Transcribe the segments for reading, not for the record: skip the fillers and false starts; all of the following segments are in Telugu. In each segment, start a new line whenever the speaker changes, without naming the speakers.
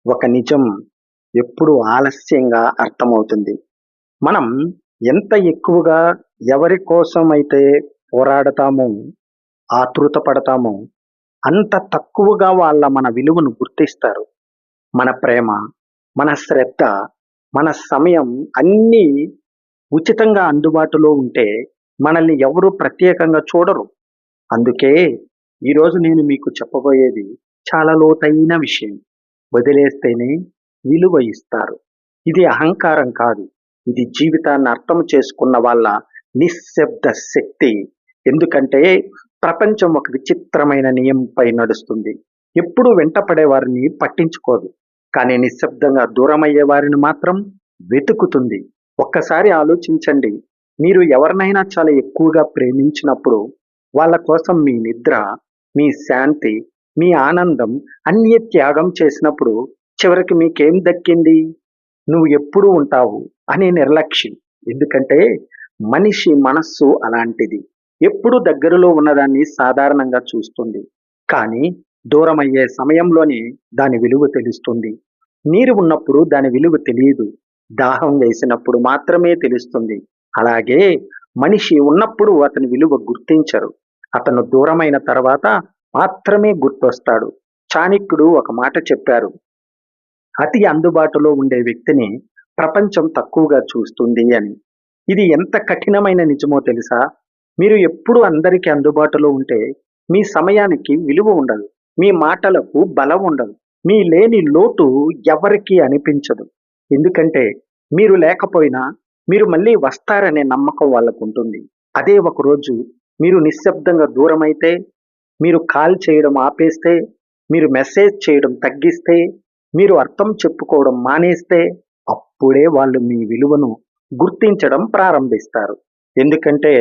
ఒక నిజం ఎప్పుడు ఆలస్యంగా అర్థమవుతుంది. మనం ఎంత ఎక్కువగా ఎవరి కోసమైతే పోరాడతామో, ఆతృత పడతామో, అంత తక్కువగా మన విలువను గుర్తిస్తారు. మన ప్రేమ, మన శ్రద్ధ, మన సమయం అన్నీ ఉచితంగా అందుబాటులో ఉంటే మనల్ని ఎవరు ప్రత్యేకంగా చూడరు. అందుకే ఈరోజు నేను మీకు చెప్పబోయేది చాలా లోతైన విషయం. వదిలేస్తేనే విలువ ఇస్తారు. ఇది అహంకారం కాదు. ఇది జీవితాన్ని అర్థం చేసుకున్న వాళ్ళ నిశ్శబ్ద శక్తి. ఎందుకంటే ప్రపంచం ఒక విచిత్రమైన నియమంపై నడుస్తుంది. ఎప్పుడు వెంటపడే వారిని పట్టించుకోదు. కానీ నిశ్శబ్దంగా దూరమయ్యే వారిని మాత్రం వెతుకుతుంది. ఒక్కసారి ఆలోచించండి. మీరు ఎవరినైనా చాలా ఎక్కువగా ప్రేమించినప్పుడు వాళ్ళ కోసం మీ నిద్ర, మీ శాంతి, మీ ఆనందం అన్నీ త్యాగం చేసినప్పుడు చివరికి మీకేం దక్కింది? నువ్వు ఎప్పుడు ఉంటావు అనే నిర్లక్ష్యం. ఎందుకంటే మనిషి మనస్సు అలాంటిది. ఎప్పుడు దగ్గరలో ఉన్నదాన్ని సాధారణంగా చూస్తుంది. కానీ దూరమయ్యే సమయంలోనే దాని విలువ తెలుస్తుంది. నీరు ఉన్నప్పుడు దాని విలువ తెలియదు. దాహం వేసినప్పుడు మాత్రమే తెలుస్తుంది. అలాగే మనిషి ఉన్నప్పుడు అతని విలువ గుర్తించరు. అతను దూరమైన తర్వాత మాత్రమే గుర్తొస్తాడు. చాణక్యుడు ఒక మాట చెప్పారు. అతి అందుబాటులో ఉండే వ్యక్తిని ప్రపంచం తక్కువగా చూస్తుంది అని. ఇది ఎంత కఠినమైన నిజమో తెలుసా? మీరు ఎప్పుడు అందరికీ అందుబాటులో ఉంటే మీ సమయానికి విలువ ఉండదు. మీ మాటలకు బలం ఉండదు. మీ లేని లోటు ఎవరికీ అనిపించదు. ఎందుకంటే మీరు లేకపోయినా మీరు మళ్ళీ వస్తారనే నమ్మకం వాళ్ళకుంటుంది. అదే ఒకరోజు మీరు నిశ్శబ్దంగా దూరమైతే, మీరు కాల్ చేయడం ఆపేస్తే, మీరు మెసేజ్ చేయడం తగ్గిస్తే, మీరు అర్థం చెప్పుకోవడం మానేస్తే, అప్పుడే వాళ్ళు మీ విలువను గుర్తించడం ప్రారంభిస్తారు. ఎందుకంటే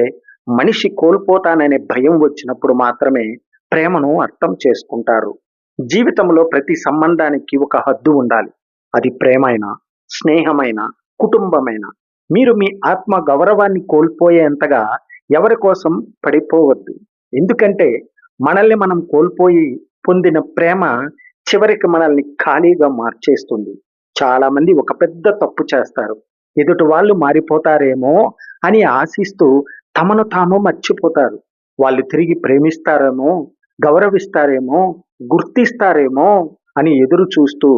మనిషి కోల్పోతాననే భయం వచ్చినప్పుడు మాత్రమే ప్రేమను అర్థం చేసుకుంటారు. జీవితంలో ప్రతి సంబంధానికి ఒక హద్దు ఉండాలి. అది ప్రేమైనా, స్నేహమైన, కుటుంబమైన. మీరు మీ ఆత్మ గౌరవాన్ని కోల్పోయేంతగా ఎవరి కోసం పడిపోవద్దు. ఎందుకంటే మనల్ని మనం కోల్పోయి పొందిన ప్రేమ చివరికి మనల్ని ఖాళీగా మార్చేస్తుంది. చాలా మంది ఒక పెద్ద తప్పు చేస్తారు. ఎదుటి వాళ్ళు మారిపోతారేమో అని ఆశిస్తూ తమను తాము మర్చిపోతారు. వాళ్ళు తిరిగి ప్రేమిస్తారేమో, గౌరవిస్తారేమో, గుర్తిస్తారేమో అని ఎదురు చూస్తూ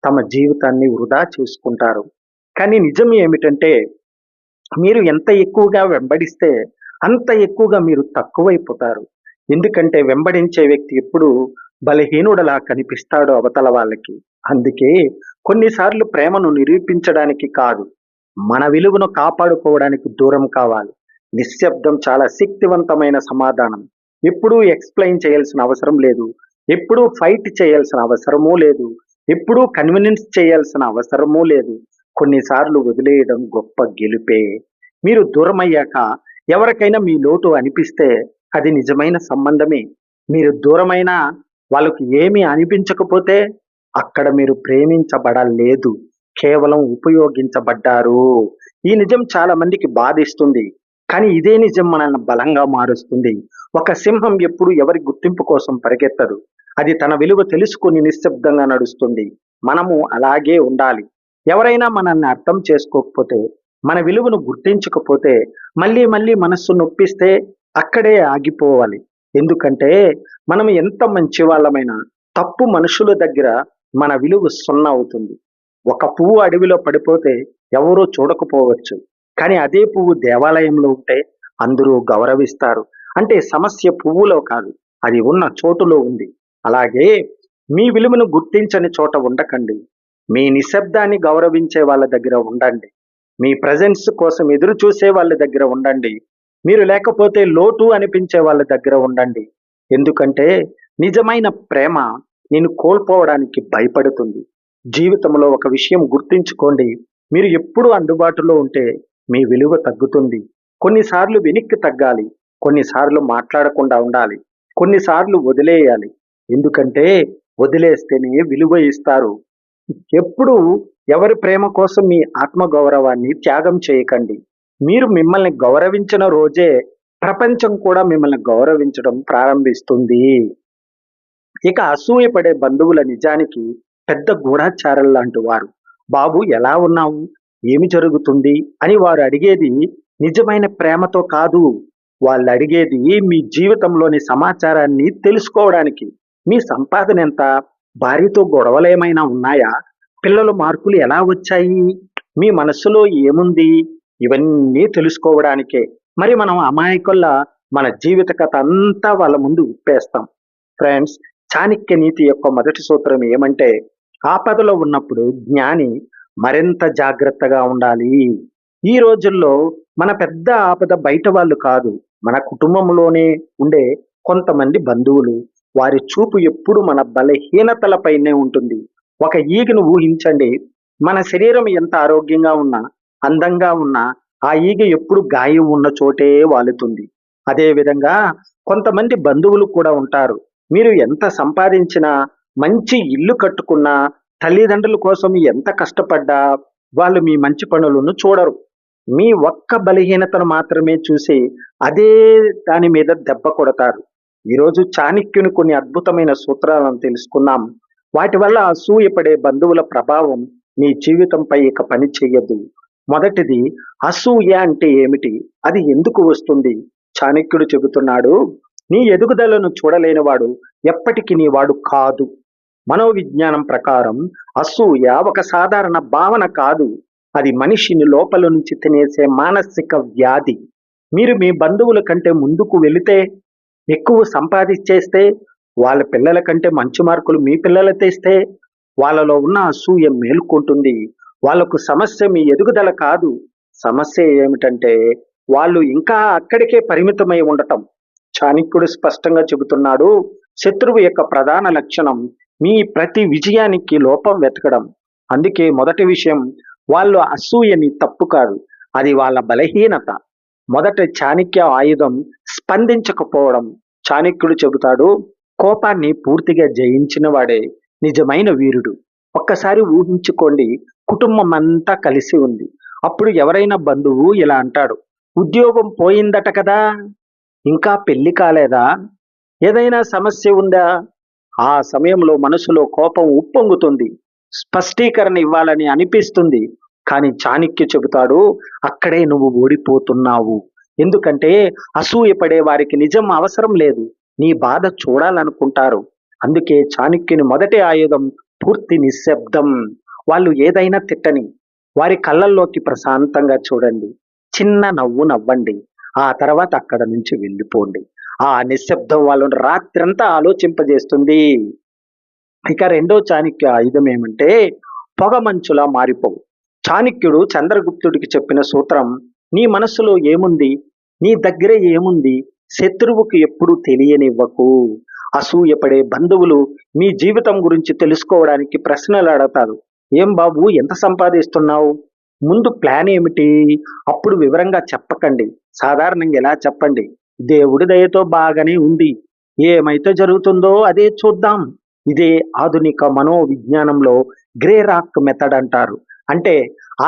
తమ జీవితాన్ని వృధా చేసుకుంటారు. కానీ నిజం ఏమిటంటే మీరు ఎంత ఎక్కువగా వెంబడిస్తే అంత ఎక్కువగా మీరు తక్కువైపోతారు. ఎందుకంటే వెంబడించే వ్యక్తి ఎప్పుడు బలహీనుడలా కనిపిస్తాడు అవతల వాళ్ళకి. అందుకే కొన్నిసార్లు ప్రేమను నిరూపించడానికి కాదు, మన విలువను కాపాడుకోవడానికి దూరం కావాలి. నిశ్శబ్దం చాలా శక్తివంతమైన సమాధానం. ఎప్పుడూ ఎక్స్‌ప్లెయిన్ చేయాల్సిన అవసరం లేదు. ఎప్పుడూ ఫైట్ చేయాల్సిన అవసరమూ లేదు. ఎప్పుడూ కన్విన్స్ చేయాల్సిన అవసరమూ లేదు. కొన్నిసార్లు వదిలేయడం గొప్ప గెలుపే. మీరు దూరమయ్యాక ఎవరికైనా మీ లోటు అనిపిస్తే అది నిజమైన సంబంధమే. మీరు దూరమైనా వాళ్ళకి ఏమీ అనిపించకపోతే అక్కడ మీరు ప్రేమించబడలేదు. కేవలం ఉపయోగించబడ్డారు. ఈ నిజం చాలా మందికి బాధిస్తుంది. కానీ ఇదే నిజం మనల్ని బలంగా మారుస్తుంది. ఒక సింహం ఎప్పుడు ఎవరి గుర్తింపు కోసం పరిగెత్తదు. అది తన విలువ తెలుసుకొని నిశ్శబ్దంగా నడుస్తుంది. మనము అలాగే ఉండాలి. ఎవరైనా మనల్ని అర్థం చేసుకోకపోతే, మన విలువను గుర్తించకపోతే, మళ్ళీ మళ్ళీ మనస్సు నొప్పిస్తే అక్కడే ఆగిపోవాలి. ఎందుకంటే మనం ఎంత మంచి వాళ్ళమైనా తప్పు మనుషుల దగ్గర మన విలువ సున్నా అవుతుంది. ఒక పువ్వు అడవిలో పడిపోతే ఎవరూ చూడకపోవచ్చు. కానీ అదే పువ్వు దేవాలయంలో ఉంటే అందరూ గౌరవిస్తారు. అంటే సమస్య పువ్వులో కాదు, అది ఉన్న చోటులో ఉంది. అలాగే మీ విలువను గుర్తించని చోట ఉండకండి. మీ నిశ్శబ్దాన్ని గౌరవించే వాళ్ళ దగ్గర ఉండండి. మీ ప్రెజెన్స్ కోసం ఎదురు చూసే వాళ్ళ దగ్గర ఉండండి. మీరు లేకపోతే లోటు అనిపించే వాళ్ళ దగ్గర ఉండండి. ఎందుకంటే నిజమైన ప్రేమ నిన్ను కోల్పోవడానికి భయపడుతుంది. జీవితంలో ఒక విషయం గుర్తుంచుకోండి. మీరు ఎప్పుడూ అందుబాటులో ఉంటే మీ విలువ తగ్గుతుంది. కొన్నిసార్లు వెనక్కి తగ్గాలి. కొన్నిసార్లు మాట్లాడకుండా ఉండాలి. కొన్నిసార్లు వదిలేయాలి. ఎందుకంటే వదిలేస్తేనే విలువ ఇస్తారు. ఎప్పుడు ఎవరి ప్రేమ కోసం మీ ఆత్మగౌరవాన్ని త్యాగం చేయకండి. మీరు మిమ్మల్ని గౌరవించిన రోజే ప్రపంచం కూడా మిమ్మల్ని గౌరవించడం ప్రారంభిస్తుంది. ఇక అసూయపడే బంధువుల నిజానికి పెద్ద గూఢచారులు లాంటి వారు. బాబు ఎలా ఉన్నావు? ఏమి జరుగుతుంది? అని వారు అడిగేది నిజమైన ప్రేమతో కాదు. వాళ్ళు అడిగేది మీ జీవితంలోని సమాచారాన్ని తెలుసుకోవడానికి. మీ సంపాదన ఎంత? భార్యతో గొడవలేమైనా ఉన్నాయా? పిల్లల మార్కులు ఎలా వచ్చాయి? మీ మనస్సులో ఏముంది? ఇవన్నీ తెలుసుకోవడానికే. మరి మనం అమాయకుల్లా మన జీవిత కథ అంతా వాళ్ళ ముందు విప్పేస్తాం. ఫ్రెండ్స్, చాణక్య నీతి యొక్క మొదటి సూత్రం ఏమంటే, ఆపదలో ఉన్నప్పుడు జ్ఞాని మరింత జాగ్రత్తగా ఉండాలి. ఈ రోజుల్లో మన పెద్ద ఆపద బయట వాళ్ళు కాదు, మన కుటుంబంలోనే ఉండే కొంతమంది బంధువులు. వారి చూపు ఎప్పుడు మన బలహీనతలపైనే ఉంటుంది. ఒక ఈగను ఊహించండి. మన శరీరం ఎంత ఆరోగ్యంగా ఉన్నా, అందంగా ఉన్నా, ఆ ఈగ ఎప్పుడు గాయం ఉన్న చోటే వాలుతుంది. అదే విధంగా కొంతమంది బంధువులు కూడా ఉంటారు. మీరు ఎంత సంపాదించినా, మంచి ఇల్లు కట్టుకున్నా, తల్లిదండ్రుల కోసం ఎంత కష్టపడ్డా వాళ్ళు మీ మంచి పనులను చూడరు. మీ ఒక్క బలహీనతను మాత్రమే చూసి అదే దాని మీద దెబ్బ కొడతారు. ఈరోజు చాణక్యుని కొన్ని అద్భుతమైన సూత్రాలను తెలుసుకున్నాం. వాటి వల్ల అసూయపడే బంధువుల ప్రభావం మీ జీవితంపై ఇక పని చెయ్యదు. మొదటిది, అసూయ అంటే ఏమిటి? అది ఎందుకు వస్తుంది? చాణక్యుడు చెబుతున్నాడు, నీ ఎదుగుదలను చూడలేనివాడు ఎప్పటికీ నీ వాడు కాదు. మనోవిజ్ఞానం ప్రకారం అసూయ ఒక సాధారణ భావన కాదు. అది మనిషిని లోపల నుంచి తినేసే మానసిక వ్యాధి. మీరు మీ బంధువుల కంటే ముందుకు వెళితే, ఎక్కువ సంపాదించేస్తే, వాళ్ళ పిల్లల కంటే మంచి మార్కులు మీ పిల్లలు తెస్తే, వాళ్ళలో ఉన్న అసూయ మేలుకుంటుంది. వాళ్ళకు సమస్య మీ ఎదుగుదల కాదు. సమస్య ఏమిటంటే వాళ్ళు ఇంకా అక్కడికే పరిమితమై ఉండటం. చాణక్యుడు స్పష్టంగా చెబుతున్నాడు, శత్రువు యొక్క ప్రధాన లక్షణం మీ ప్రతి విజయానికి లోపం వెతకడం. అందుకే మొదటి విషయం, వాళ్ళు అసూయని తప్పు కాదు, అది వాళ్ళ బలహీనత. మొదట చాణక్య ఆయుధం స్పందించకపోవడం. చాణక్యుడు చెబుతాడు, కోపాన్ని పూర్తిగా జయించిన వాడే నిజమైన వీరుడు. ఒక్కసారి ఊహించుకోండి, కుటుంబం అంతా కలిసి ఉంది. అప్పుడు ఎవరైనా బంధువు ఇలా అంటాడు, ఉద్యోగం పోయిందట కదా, ఇంకా పెళ్లి కాలేదా, ఏదైనా సమస్య ఉందా? ఆ సమయంలో మనసులో కోపం ఉప్పొంగుతుంది. స్పష్టీకరణ ఇవ్వాలని అనిపిస్తుంది. కానీ చాణక్య చెబుతాడు, అక్కడే నువ్వు ఓడిపోతున్నావు. ఎందుకంటే అసూయపడే వారికి నిజం అవసరం లేదు, నీ బాధ చూడాలనుకుంటారు. అందుకే చాణక్యుని మొదటి ఆయుధం పూర్తి నిశ్శబ్దం. వాళ్ళు ఏదైనా తిట్టని, వారి కళ్ళల్లోకి ప్రశాంతంగా చూడండి, చిన్న నవ్వు నవ్వండి, ఆ తర్వాత అక్కడ నుంచి వెళ్ళిపోండి. ఆ నిశ్శబ్దం వాళ్ళను రాత్రంతా ఆలోచింపజేస్తుంది. ఇక రెండో చాణక్య ఆయుధం ఏమంటే, పొగ మంచులా మారిపోవు. చాణక్యుడు చంద్రగుప్తుడికి చెప్పిన సూత్రం, నీ మనస్సులో ఏముంది, నీ దగ్గర ఏముంది, శత్రువుకు ఎప్పుడు తెలియనివ్వకు. అసూయపడే బంధువులు మీ జీవితం గురించి తెలుసుకోవడానికి ప్రశ్నలు అడతారు. ఏం బాబు, ఎంత సంపాదిస్తున్నావు? ముందు ప్లాన్ ఏమిటి? అప్పుడు వివరంగా చెప్పకండి. సాధారణంగా ఎలా చెప్పండి, దేవుడి దయతో బాగానే ఉంది, ఏమైతే జరుగుతుందో అదే చూద్దాం. ఇదే ఆధునిక మనోవిజ్ఞానంలో గ్రే రాక్ మెథడ్ అంటారు. అంటే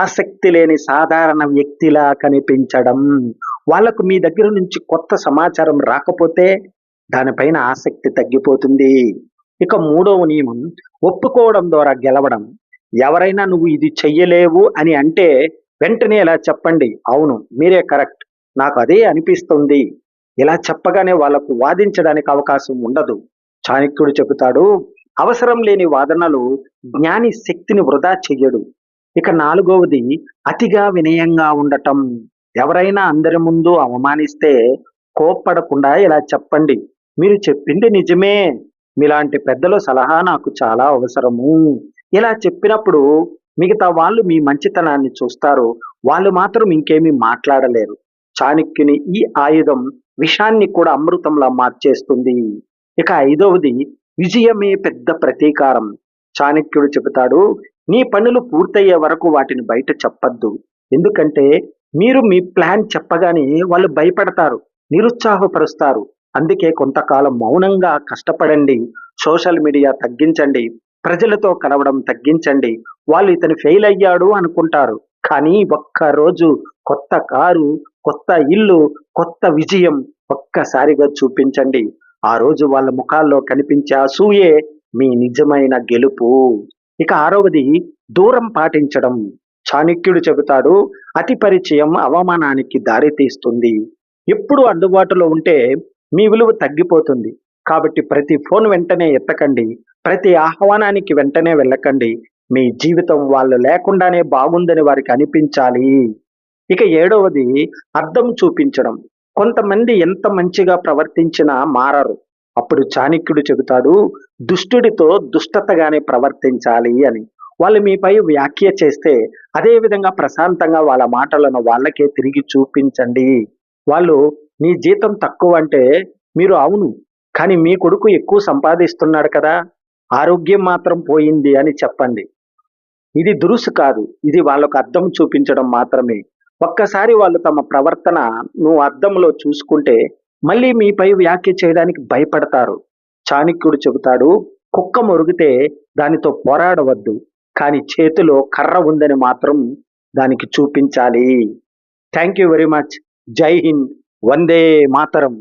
ఆసక్తి లేని సాధారణ వ్యక్తిలా కనిపించడం. వాళ్ళకు మీ దగ్గర నుంచి కొత్త సమాచారం రాకపోతే దానిపైన ఆసక్తి తగ్గిపోతుంది. ఇక మూడవ నియమం, ఒప్పుకోవడం ద్వారా గెలవడం. ఎవరైనా నువ్వు ఇది చెయ్యలేవు అని అంటే వెంటనే ఇలా చెప్పండి, అవును మీరే కరెక్ట్, నాకు అదే అనిపిస్తుంది. ఇలా చెప్పగానే వాళ్ళకు వాదించడానికి అవకాశం ఉండదు. చాణక్యుడు చెబుతాడు, అవసరం లేని వాదనలు జ్ఞాని శక్తిని వృధా చెయ్యడు. ఇక నాలుగవది, అతిగా వినయంగా ఉండటం. ఎవరైనా అందరి ముందు అవమానిస్తే కోప్పడకుండా ఇలా చెప్పండి, మీరు చెప్పింది నిజమే, మీలాంటి పెద్దల సలహా నాకు చాలా అవసరము. ఇలా చెప్పినప్పుడు మిగతా వాళ్ళు మీ మంచితనాన్ని చూస్తారు, వాళ్ళు మాత్రం ఇంకేమీ మాట్లాడలేరు. చాణక్యుని ఈ ఆయుధం విషాన్ని కూడా అమృతంలా మార్చేస్తుంది. ఇక ఐదవది, విజయమే పెద్ద ప్రతీకారం. చాణక్యుడు చెబుతాడు, నీ పనులు పూర్తయ్యే వరకు వాటిని బయట చెప్పద్దు. ఎందుకంటే మీరు మీ ప్లాన్ చెప్పగానే వాళ్ళు భయపడతారు, నిరుత్సాహపరుస్తారు. అందుకే కొంతకాలం మౌనంగా కష్టపడండి. సోషల్ మీడియా తగ్గించండి, ప్రజలతో కలవడం తగ్గించండి. వాళ్ళు ఇతను ఫెయిల్ అయ్యాడు అనుకుంటారు, కానీ ఒక్కరోజు కొత్త కారు, కొత్త ఇల్లు, కొత్త విజయం ఒక్కసారిగా చూపించండి. ఆ రోజు వాళ్ళ ముఖాల్లో కనిపించే అసూయే మీ నిజమైన గెలుపు. ఇక ఆరవది దూరం పాటించడం. చాణక్యుడు చెబుతాడు, అతి పరిచయం అవమానానికి దారితీస్తుంది. ఎప్పుడు అందుబాటులో ఉంటే మీ విలువ తగ్గిపోతుంది. కాబట్టి ప్రతి ఫోన్ వెంటనే ఎత్తకండి. ప్రతి ఆహ్వానానికి వెంటనే వెళ్ళకండి. మీ జీవితం వాళ్ళు లేకుండానే బాగుందని వారికి అనిపించాలి. ఇక ఏడవది అద్దం చూపించడం. కొంతమంది ఎంత మంచిగా ప్రవర్తించినా మారరు. అప్పుడు చాణక్యుడు చెబుతాడు, దుష్టుడితో దుష్టతగానే ప్రవర్తించాలి అని. వాళ్ళు మీపై వ్యాఖ్య చేస్తే అదే విధంగా ప్రశాంతంగా వాళ్ళ మాటలను వాళ్ళకే తిరిగి చూపించండి. వాళ్ళు నీ జీతం తక్కువ అంటే మీరు అవును, కానీ మీ కొడుకు ఎక్కువ సంపాదిస్తున్నాడు కదా, ఆరోగ్యం మాత్రం పోయింది అని చెప్పండి. ఇది దురుసు కాదు. ఇది వాళ్ళకు అద్దం చూపించడం మాత్రమే. ఒక్కసారి వాళ్ళు తమ ప్రవర్తన నువ్వు అద్దంలో చూసుకుంటే మళ్ళీ మీపై వ్యాఖ్య చేయడానికి భయపడతారు. చాణక్యుడు చెబుతాడు, కుక్క మొరిగితే దానితో పోరాడవద్దు. కానీ చేతిలో కర్ర ఉందని మాత్రం దానికి చూపించాలి. Thank you very much. జై హింద్. వందే మాతరం.